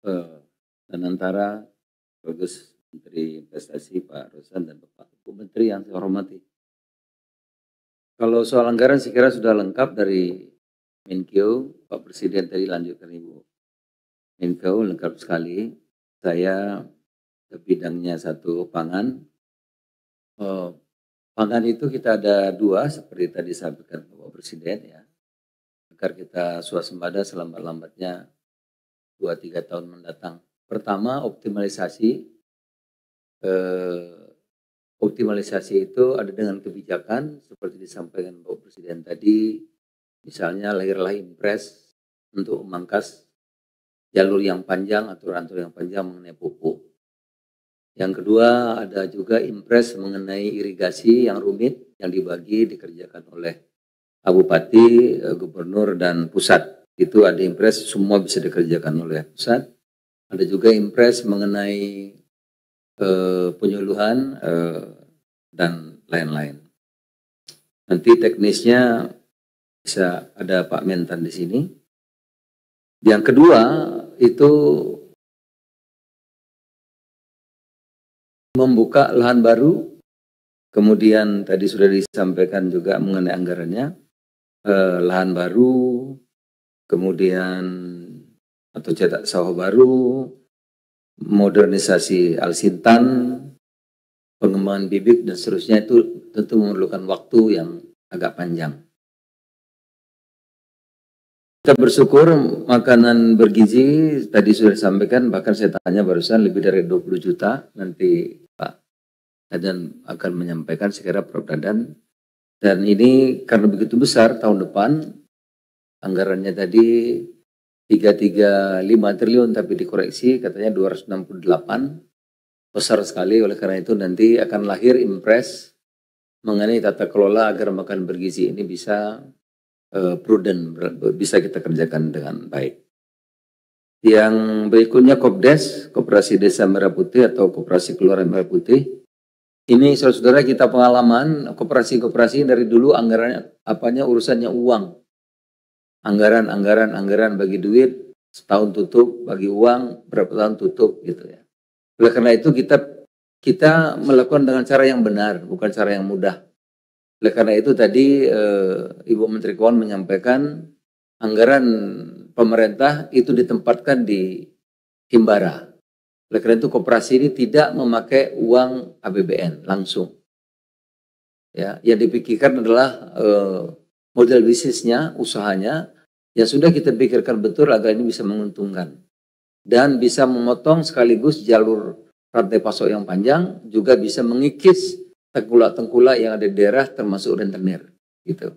eee, dan antara Bagus Menteri Investasi Pak Ruslan dan Bapak Ibu Menteri yang saya hormati. Kalau soal anggaran saya kira sudah lengkap dari Menkeu, Pak Presiden tadi lanjutkan Ibu Menkeu lengkap sekali. Saya bidangnya satu pangan. Pangan itu kita ada 2 seperti tadi disampaikan Bapak Presiden ya, agar kita swasembada selambat-lambatnya 2-3 tahun mendatang. Pertama optimalisasi itu ada dengan kebijakan seperti disampaikan Bapak Presiden tadi, misalnya lahirlah impres untuk memangkas jalur yang panjang, aturan-aturan yang panjang mengenai pupuk. Yang kedua ada juga impres mengenai irigasi yang rumit yang dikerjakan oleh Bupati, Gubernur dan pusat. Itu ada impres semua bisa dikerjakan oleh pusat. Ada juga impres mengenai penyuluhan dan lain-lain. Nanti teknisnya bisa ada Pak Mentan di sini. Yang kedua itu membuka lahan baru, kemudian tadi sudah disampaikan juga mengenai anggarannya, lahan baru, kemudian atau cetak sawah baru, modernisasi Alsintan, pengembangan bibit dan seterusnya itu tentu memerlukan waktu yang agak panjang. Kita bersyukur makanan bergizi tadi sudah disampaikan, bahkan saya tanya barusan lebih dari 20 juta, nanti Pak Dadan akan menyampaikan sekira Prof. Dadan. Dan ini karena begitu besar tahun depan, anggarannya tadi 335 triliun tapi dikoreksi katanya 268, besar sekali. Oleh karena itu nanti akan lahir impres mengenai tata kelola agar makanan bergizi ini bisa prudent, bisa kita kerjakan dengan baik. Yang berikutnya Kopdes, Koperasi Desa Merah Putih atau Koperasi Kelurahan Merah Putih. Ini saudara-saudara kita pengalaman koperasi-koperasi dari dulu anggarannya urusannya uang. Anggaran bagi duit, setahun tutup, bagi uang, berapa tahun tutup gitu ya. Oleh karena itu kita melakukan dengan cara yang benar, bukan cara yang mudah. Oleh karena itu tadi Ibu Menteri Keuangan menyampaikan anggaran pemerintah itu ditempatkan di Himbara. Oleh karena itu koperasi ini tidak memakai uang APBN langsung. Ya, yang dipikirkan adalah model bisnisnya, usahanya yang sudah kita pikirkan betul agar ini bisa menguntungkan dan bisa memotong sekaligus jalur rantai pasok yang panjang, juga bisa mengikis tengkulak-tengkulak yang ada di daerah termasuk rentenir gitu.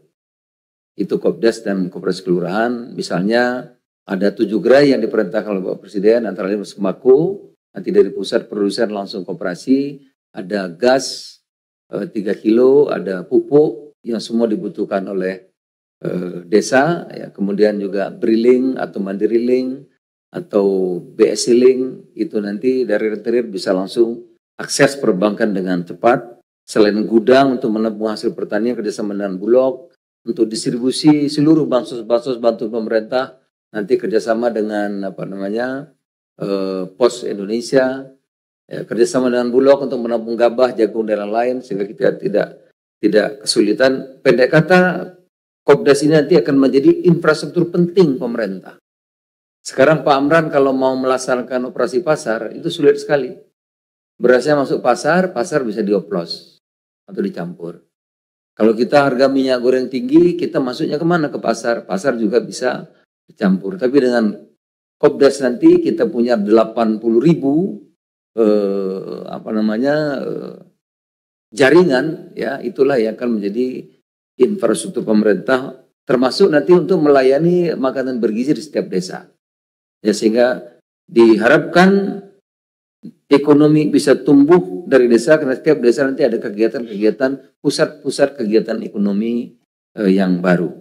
Itu Kopdes dan Koperasi Kelurahan. Misalnya ada 7 gerai yang diperintahkan oleh Bapak Presiden, antara lain sembako, nanti dari pusat produsen langsung koperasi, ada gas 3 kilo, ada pupuk yang semua dibutuhkan oleh desa, ya, kemudian juga briling atau mandiri link atau BSC link, itu nanti dari rentenir bisa langsung akses perbankan dengan cepat. Selain gudang untuk menampung hasil pertanian kerjasama dengan Bulog, untuk distribusi seluruh bansos bantuan pemerintah nanti kerjasama dengan Pos Indonesia, ya, kerjasama dengan Bulog untuk menampung gabah, jagung dan lain-lain sehingga kita tidak kesulitan. Pendek kata, Kopdes ini nanti akan menjadi infrastruktur penting pemerintah. Sekarang Pak Amran kalau mau melaksanakan operasi pasar itu sulit sekali. Berasnya masuk pasar bisa dioplos atau dicampur. Kalau kita harga minyak goreng tinggi, kita masuknya kemana? Ke pasar. Pasar juga bisa dicampur. Tapi dengan Kopdes nanti kita punya 80.000 jaringan, ya, itulah yang akan menjadi infrastruktur pemerintah, termasuk nanti untuk melayani makanan bergizi di setiap desa. Ya, sehingga diharapkan ekonomi bisa tumbuh dari desa, karena setiap desa nanti ada kegiatan-kegiatan, pusat-pusat kegiatan ekonomi yang baru.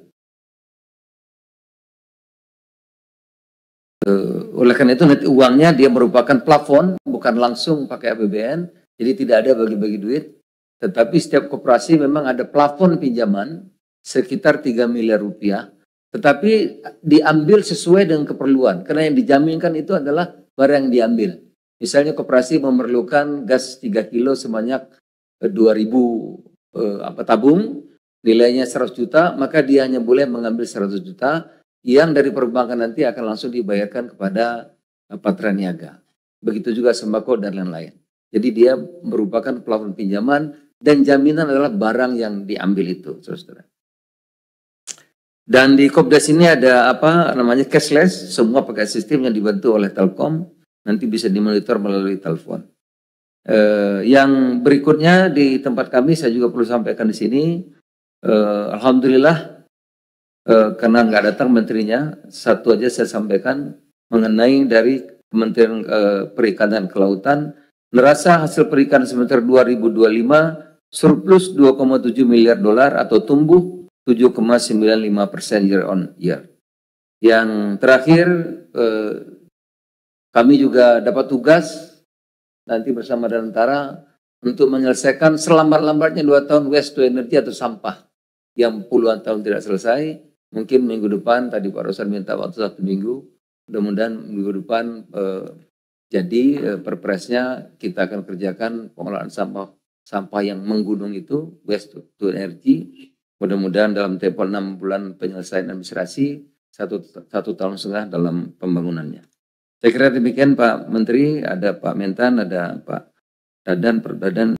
Oleh karena itu nanti uangnya dia merupakan plafon, bukan langsung pakai APBN, jadi tidak ada bagi-bagi duit, tetapi setiap koperasi memang ada plafon pinjaman sekitar 3 miliar rupiah, tetapi diambil sesuai dengan keperluan, karena yang dijaminkan itu adalah barang yang diambil. Misalnya koperasi memerlukan gas 3 kilo sebanyak 2.000 tabung, nilainya 100 juta, maka dia hanya boleh mengambil 100 juta yang dari perbankan nanti akan langsung dibayarkan kepada patra niaga. Begitu juga sembako dan lain-lain. Jadi dia merupakan plafon pinjaman dan jaminan adalah barang yang diambil itu, saudara. Dan di Kopdas ini ada cashless, semua pakai sistem yang dibantu oleh Telkom, nanti bisa dimonitor melalui telepon. Yang berikutnya di tempat kami saya juga perlu sampaikan di sini, alhamdulillah karena nggak datang menterinya, satu aja saya sampaikan mengenai dari Kementerian Perikanan dan Kelautan, neraca hasil perikanan semester 2025 surplus 2,7 miliar dolar atau tumbuh 7,95% year on year. Yang terakhir kami juga dapat tugas nanti bersama Danantara untuk menyelesaikan selambat-lambatnya 2 tahun waste to energy atau sampah yang puluhan tahun tidak selesai. Mungkin minggu depan, tadi Pak Rosan minta waktu 1 minggu, mudah-mudahan minggu depan jadi perpresnya kita akan kerjakan pengolahan sampah yang menggunung itu, waste to energy. Mudah-mudahan dalam tempo 6 bulan penyelesaian administrasi, satu tahun setengah dalam pembangunannya. Saya kira demikian Pak Menteri, ada Pak Mentan, ada Pak Dadan,